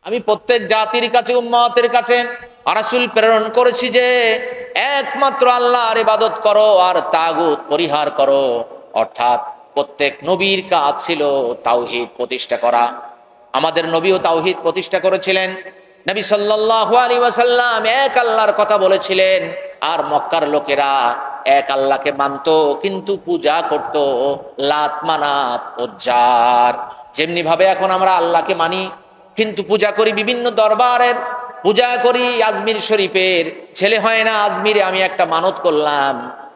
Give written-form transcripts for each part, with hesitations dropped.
আমি প্রত্যেক জাতির কাছে, উম্মতের কাছে রাসূল প্রেরণ করেছি যে একমাত্র আল্লাহর ইবাদত করো আর তাগুত পরিহার করো। অর্থাৎ প্রত্যেক নবীর কাজ ছিল তাওহীদ প্রতিষ্ঠা করা। আমাদের নবীও তাওহীদ প্রতিষ্ঠা করেছিলেন। নবী সাল্লাল্লাহু আলাইহি ওয়াসাল্লাম এক আল্লাহর কথা বলেছিলেন, আর মক্কার লোকেরা এক আল্লাহকে মানত কিন্তু পূজা করত লাত, মানাত, উজ্জার। যেমনি ভাবে এখন আমরা আল্লাহকে মানি কিন্তু পূজা করি বিভিন্ন দরবারের, পূজা করি আজমির শরীফের। ছেলে হয় না আজমিরে আমি একটা মানত করলাম,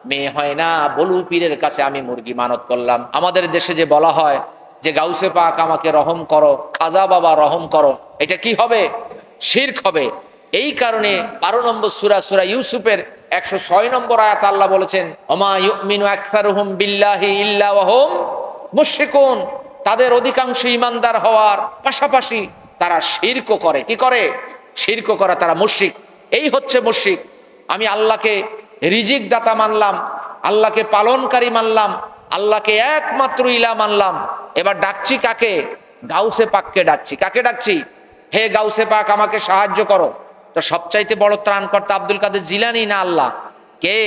মেয়ে হয় না বলু পীরের কাছে আমি মুরগি মানত করলাম। আমাদের দেশে যে বলা হয় যে গাউসে পাক আমাকে রহম করো, খাজা বাবা রহম করো, এটা কি হবে? শিরক হবে। এই কারণে 12 নম্বর সূরা ইউসুফের 106 নম্বর আয়াত আল্লাহ বলেছেন, ওমা ইউমিনু আকসারুহুম বিল্লাহি ইল্লা ওয়া হুম মুশরিকুন। তাদের অধিকাংশ ঈমানদার হওয়ার পাশাপাশি তারা শিরক করে। কি করে? শিরক করা, তারা মুশরিক। এই হচ্ছে মুশরিক। আমি আল্লাহকে রিজিক দাতা মানলাম, আল্লাহকে পালনকারী মানলাম, আল্লাহকে একমাত্র ইলা মানলাম। এবার ডাকছি কাকে? গাউসে পাককে ডাকছি। কাকে ডাকছি? হে গাউসে পাক আমাকে সাহায্য করো। তো সবচাইতে বড় ত্রাণকর্তা আব্দুল কাদের জিলানী না আল্লাহ? কে?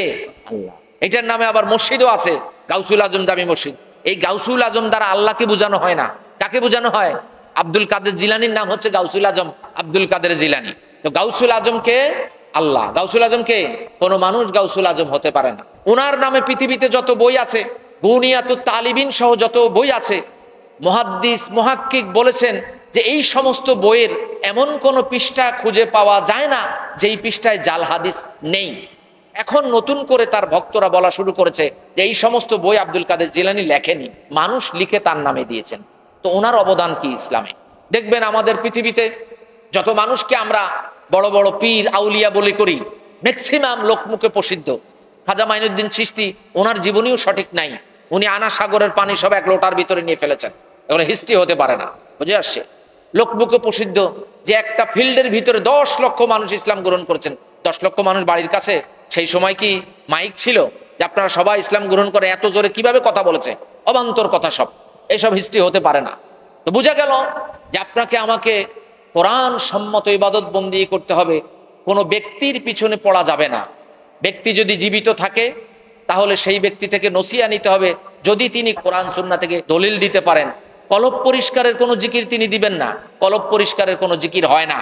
আল্লাহ। এটার নামে আবার মসজিদও আছে, গাউসুল আজম দামি মসজিদ। এই গাউসুল আজম দ্বারা আল্লাহকে বোঝানো হয় না। কাকে বোঝানো হয়? আব্দুল কাদের জিলানীর নাম হচ্ছে গাউসুল আজম আব্দুল কাদের জিলানী। তো গাউসুল আজম কে? আল্লাহ। গাউসুল আজম কে? কোনো মানুষ গাউসুল আজম হতে পারে না। ওনার নামে পৃথিবীতে যত বই আছে, বুনিয়াতুত তালিবিন সহ যত বই আছে, মুহাদ্দিস মুহাক্কিক বলেছেন যে এই সমস্ত বইয়ের এমন কোন পৃষ্ঠা খুঁজে পাওয়া যায় না যেই পৃষ্ঠায় জাল হাদিস নেই। এখন নতুন করে তার ভক্তরা বলা শুরু করেছে যে এই সমস্ত বই আব্দুল কাদের জিলানী লেখেনি, মানুষ লিখে তার নামে দিয়েছেন। তো ওনার অবদান কি ইসলামে? দেখবেন আমাদের পৃথিবীতে যত মানুষকে আমরা বড় বড় পীর আউলিয়া বলে করি, ম্যাক্সিমাম লোকমুখে প্রসিদ্ধ। খাজা মাইনুদ্দিন চিশতি, ওনার জীবনীও সঠিক নাই। উনি আনা সাগরের পানি সব এক লোটার ভিতরে নিয়ে ফেলেছেন। এগুলো হিস্ট্রি হতে পারে না। বুঝে আসছে? লোকমুখে প্রসিদ্ধ যে একটা ফিল্ডের ভিতরে 10 লক্ষ মানুষ ইসলাম গ্রহণ করেছেন। 10 লক্ষ মানুষ বাড়ির কাছে। সেই সময় কি মাইক ছিল যে আপনারা সবাই ইসলাম গ্রহণ করে? এত জোরে কিভাবে কথা বলেছে? অবান্তর কথা সব। এইসব হিস্ট্রি হতে পারে না। তো বোঝা গেল যে আপনাকে আমাকে কোরআন সম্মত ইবাদত বন্দি করতে হবে। কোনো ব্যক্তির পিছনে পড়া যাবে না। ব্যক্তি যদি জীবিত থাকে তাহলে সেই ব্যক্তি থেকে নসিহা নিতে হবে, যদি তিনি কোরআন সুন্নাহ থেকে দলিল দিতে পারেন। কলব পরিষ্কারের কোনো জিকির তিনি দিবেন না। কলব পরিষ্কারের কোনো জিকির হয় না।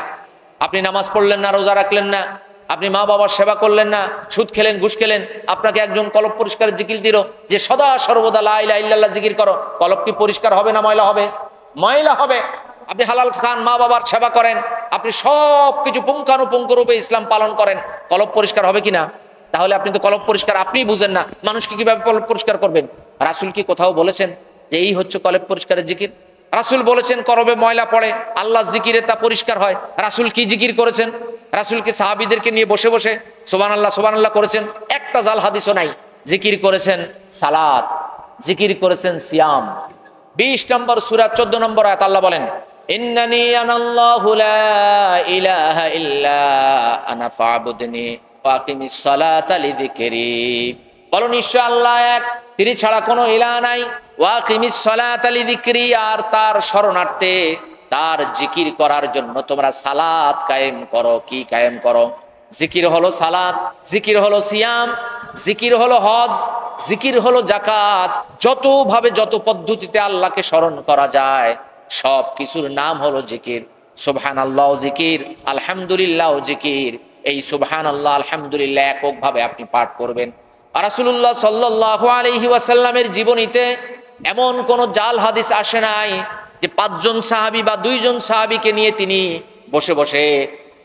আপনি নামাজ পড়লেন না, রোজা রাখলেন না, আপনি মা বাবার সেবা করলেন না, সুদ খেলেন, ঘুষ খেলেন, আপনাকে একজন কলব পরিষ্কারের জিকির দিল যে সদা সর্বদা লা ইলাহা ইল্লাল্লাহ জিকির করো, কলব কি পরিষ্কার হবে না ময়লা হবে? ময়লা হবে। আপনি হালাল খান, মা বাবার সেবা করেন, আপনি সব কিছু পুঙ্খানুপুঙ্খ রূপে ইসলাম পালন করেন, কলব পরিষ্কার হবে কিনা? তাহলে আপনি তো কলব পরিষ্কার আপনিই বুঝেন না, মানুষকে কিভাবে কলব পরিষ্কার করবেন? রাসূল কি কোথাও বলেছেন যে এই হচ্ছে কলব পরিষ্কারের জিকির? রাসূল বলেছেন কলবে ময়লা পড়ে, আল্লাহ জিকিরে তা পরিষ্কার হয়। রাসূল কি জিকির করেছেন? রাসূল কি সাহাবীদেরকে নিয়ে বসে বসে সুবহানাল্লাহ সুবহানাল্লাহ করেছেন? একটা জাল হাদিসও নাই। জিকির করেছেন সালাত, জিকির করেছেন সিয়াম। 20 নম্বর সূরা 14 নম্বর আয়াত আল্লাহ বলেন, ইন্নানি আনাল্লাহু লা ইলাহা ইল্লা আনা ফা'বুদনি ওয়া আকিমিস সালাতা লিযিকরি। বলো নিশ্চয় আল্লাহ এক, তিনি ছাড়া কোনো ইলাহ নাই। ওয়া আকিমিস সালাতা লিযিকরি, আর তার শরণার্থে, তার জিকির করার জন্য তোমরা সালাত কায়েম করো। কি কায়েম করো? জিকির হলো সালাত, জিকির হলো সিয়াম, জিকির হলো হজ, জিকির হলো যাকাত। যত ভাবে যত পদ্ধতিতে আল্লাহকে স্মরণ করা যায় সব কিছুর নাম হলো জিকির। সুবহানাল্লাহ জিকির, আলহামদুলিল্লাহ জিকির। এই সুবহানাল্লাহ আলহামদুলিল্লাহ এককভাবে আপনি পাঠ করবেন। রাসূলুল্লাহ সাল্লাল্লাহু আলাইহি ওয়াসাল্লামের জীবনীতে এমন কোন জাল হাদিস আসে নাই যে 5 জন সাহাবী বা 2 জন সাহাবীকে নিয়ে তিনি বসে বসে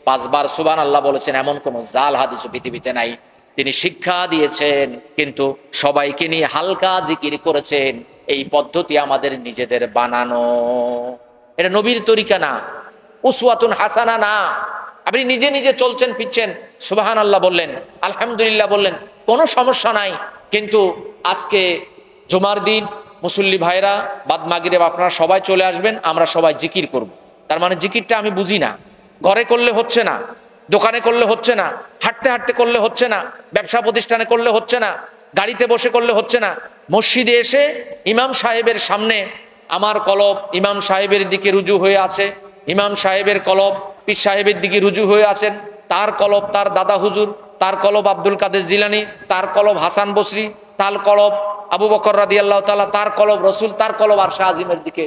5 বার সুবহানাল্লাহ বলেছেন, এমন কোন জাল হাদিস পৃথিবীতে নাই। তিনি শিক্ষা দিয়েছেন কিন্তু সবাইকে নিয়ে হালকা জিকির করেছেন। এই পদ্ধতি আমাদের নিজেদের বানানো, এটা নবীর তরিকা না, উসওয়াতুন হাসানা না। আপনি নিজে নিজে চলছেন ফিরছেন, সুবহানাল্লাহ বললেন, আলহামদুলিল্লাহ বললেন, কোনো সমস্যা নাই। কিন্তু আজকে জুমার দিন মুসল্লি ভাইরা বাদ মাগরিব আপনারা সবাই চলে আসবেন, আমরা সবাই জিকির করব। তার মানে জিকিরটা আমি বুঝি না। ঘরে করলে হচ্ছে না, দোকানে করলে হচ্ছে না, হাঁটতে হাঁটতে করলে হচ্ছে না, ব্যবসা প্রতিষ্ঠানে করলে হচ্ছে না, গাড়িতে বসে করলে হচ্ছে না। মসজিদে এসে ইমাম সাহেবের সামনে আমার কলব ইমাম সাহেবের দিকে রুজু হয়ে আছে, ইমাম সাহেবের কলব পীর সাহেবের দিকে রুজু হয়ে আছেন, তার কলব তার দাদা হুজুর, তার কলব আব্দুল কাদের জিলানী, তার কলব হাসান বসরি, তার কলব আবু বকর রাদিয়াল্লাহু তাআলা, তার কলব রসুল, তার কলব আরশে আজিমের দিকে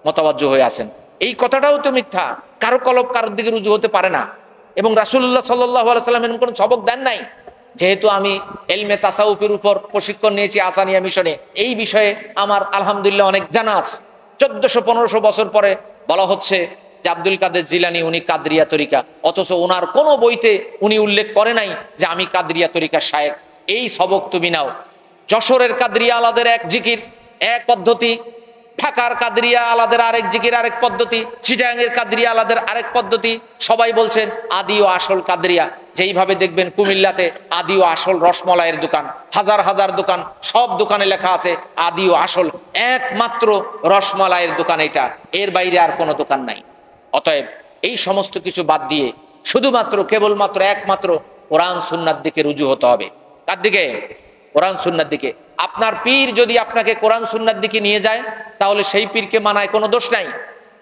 মোতাবাজ্জহ হয়ে আছেন। এই কথাটাও তো মিথ্যা। কারো কলব কারোর দিকে রুজু হতে পারে না। এবং রাসূলুল্লাহ সাল্লাল্লাহু আলাইহি ওয়াসাল্লাম এরকম কোনো সবক দেন নাই। যেহেতু আমি এলমে তাসাউফের উপর প্রশিক্ষণ নিয়েছি আসানিয়া মিশনে, এই বিষয়ে আমার আলহামদুলিল্লাহ অনেক জানা আছে। 1400-1500 বছর পরে বলা হচ্ছে যে আব্দুল কাদের জিলানী উনি কাদরিয়া তরিকা, অথচ ওনার কোনো বইতে উনি উল্লেখ করে নাই যে আমি কাদরিয়া তরিকার শায়েখ। এই সবক তুমি নাও। যশোরের কাদরিয়া আলাদের এক জিকির, এক পদ্ধতি, ঢাকার কাদরিয়া আলাদের আরেক জিকির, আরেক পদ্ধতি, চিটাগাংয়ের কাদরিয়া আলাদের আরেক পদ্ধতি। সবাই বলছেন আদি ও আসল কাদরিয়া। যেইভাবে দেখবেন কুমিল্লাতে আদি ও আসল রসমলাইয়ের দোকান, হাজার হাজার দোকান, সব দোকানে লেখা আছে আদি ও আসল, একমাত্র রসমলাইয়ের দোকান এটা, এর বাইরে আর কোনো দোকান নাই। অতএব এই সমস্ত কিছু বাদ দিয়ে শুধুমাত্র কেবলমাত্র একমাত্র কোরআন সুন্নাহর দিকে রুজু হতে হবে। তার দিকে, কোরআন সুন্নাহর দিকে। আপনার পীর যদি আপনাকে কোরআন সুন্নাহর দিকে নিয়ে যায় তাহলে সেই পীরকে মানায় কোনো দোষ নাই।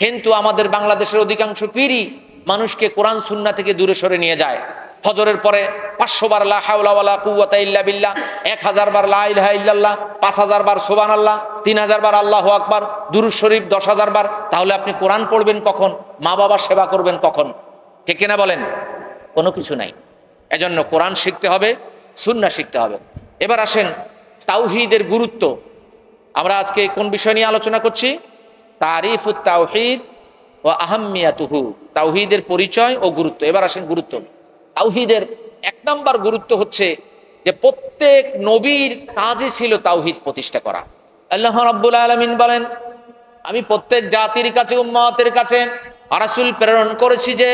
কিন্তু আমাদের বাংলাদেশের অধিকাংশ পীরই মানুষকে কোরআন সুন্নাহ থেকে দূরে সরে নিয়ে যায়। ফজরের পরে 500 বার লা হাওলা ওয়ালা কুওয়াতা ইল্লা বিল্লাহ, 1000 বার লা ইলাহা ইল্লাল্লাহ, 5000 বার সুবহানাল্লাহ, 3000 বার আল্লাহু আকবার, দুরূদ শরীফ 10,000 বার। তাহলে আপনি কোরআন পড়বেন কখন? মা বাবার সেবা করবেন কখন? ঠিক কিনা বলেন? কোনো কিছু নাই। এজন্য কোরআন শিখতে হবে, সুন্নাহ শিখতে হবে। এবার আসেন তাওহীদের গুরুত্ব। আমরা আজকে কোন বিষয় নিয়ে আলোচনা করছি? তারিফুত তাওহীদ ওয়া আহাম্মিয়াতুহু, তাওহীদের পরিচয় ও গুরুত্ব। এবার আসেন গুরুত্ব। তাওহীদের 1 নম্বর গুরুত্ব হচ্ছে যে প্রত্যেক নবীর কাজই ছিল তাওহীদ প্রতিষ্ঠা করা। আল্লাহ রাব্বুল আলামিন বলেন, আমি প্রত্যেক জাতির কাছে, উম্মতের কাছে রাসূল প্রেরণ করেছি যে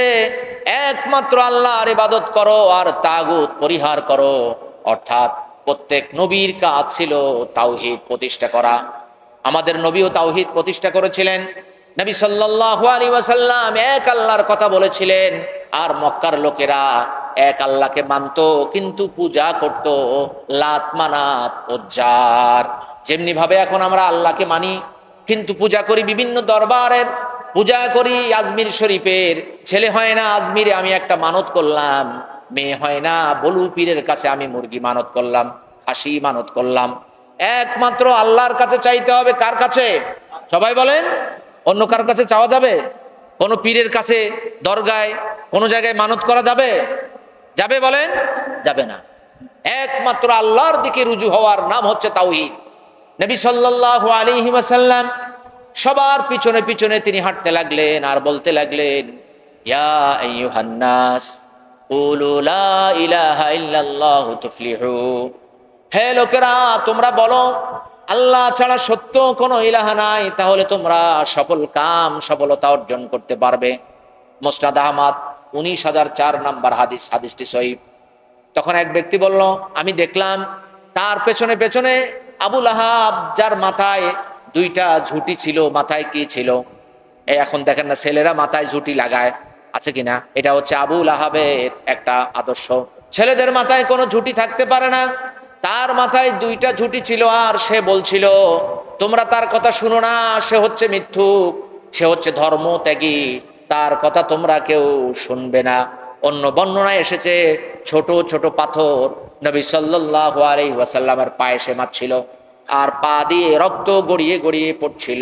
একমাত্র আল্লাহর ইবাদত করো আর তাগুত পরিহার করো। অর্থাৎ প্রত্যেক নবীর কাজ ছিল তাওহীদ প্রতিষ্ঠা করা। আমাদের নবীও তাওহীদ প্রতিষ্ঠা করেছিলেন। নবী সাল্লাল্লাহু আলাইহি ওয়াসাল্লাম এক আল্লাহর কথা বলেছিলেন, আর মক্কার লোকেরা এক আল্লাহকে মানতো কিন্তু পূজা করত লাত মানাত উজ্জার। যেমনি ভাবে এখন আমরা আল্লাহকে মানি কিন্তু পূজা করি বিভিন্ন দরবারের, পূজা করি আজমির শরীফের। ছেলে হয় না আজমিরে আমি একটা মানত করলাম, মেয়ে হয় না বলু পীরের কাছে আমি মুরগি মানত করলাম, খাসি মানত করলাম। একমাত্র আল্লাহর কাছে চাইতে হবে। কার কাছে? সবাই বলেন। অন্য কার কাছে চাওয়া যাবে? কোন পীরের কাছে, দরগায়, কোন জায়গায় মানত করা যাবে? যাবে বলেন? যাবে না। একমাত্র আল্লাহর দিকে রুজু হওয়ার নাম হচ্ছে তাওহীদ। নবী সাল্লাল্লাহু আলাইহি ওয়াসাল্লাম সবার পিছনে পিছনে তিনি হাঁটতে লাগলেন আর বলতে লাগলেন, ইয়া আইয়ুহান নাস কুলু লা ইলাহা ইল্লাল্লাহু তুফলিহু। হে লোকেরা, তোমরা বলো আল্লাহ ছাড়া সত্য কোনো ইলাহা নাই, তাহলে তোমরা সফল কাম সফলতা অর্জন করতে পারবে। মুসনাদ আহমদ 19004 নম্বর হাদিস, হাদিসটি সহিহ। তখন এক ব্যক্তি বলল, আমি দেখলাম তার পেছনে পেছনে আবু লাহাব, যার মাথায় 2টা ঝুঁটি ছিল। মাথায় কি ছিল? এখন দেখেন না ছেলেরা মাথায় ঝুঁটি লাগায়, আছে কিনা? এটা হচ্ছে আবু লাহাবের একটা আদর্শ। ছেলেদের মাথায় কোনো ঝুঁটি থাকতে পারে না, তার মাথায় 2টা ঝুঁটি ছিল। আর সে বলছিল, তোমরা তার কথা শুনো না, সে হচ্ছে মিথ্যুক, সে হচ্ছে ধর্মত্যাগী, তার কথা তোমরা কেউ শুনবে না। অন্য বর্ণনায় এসেছে ছোট ছোট পাথর নবী সাল্লাল্লাহু আলাইহি ওয়াসাল্লামের পায়ে সে মারছিল আর পা দিয়ে রক্ত গড়িয়ে গড়িয়ে পড়ছিল।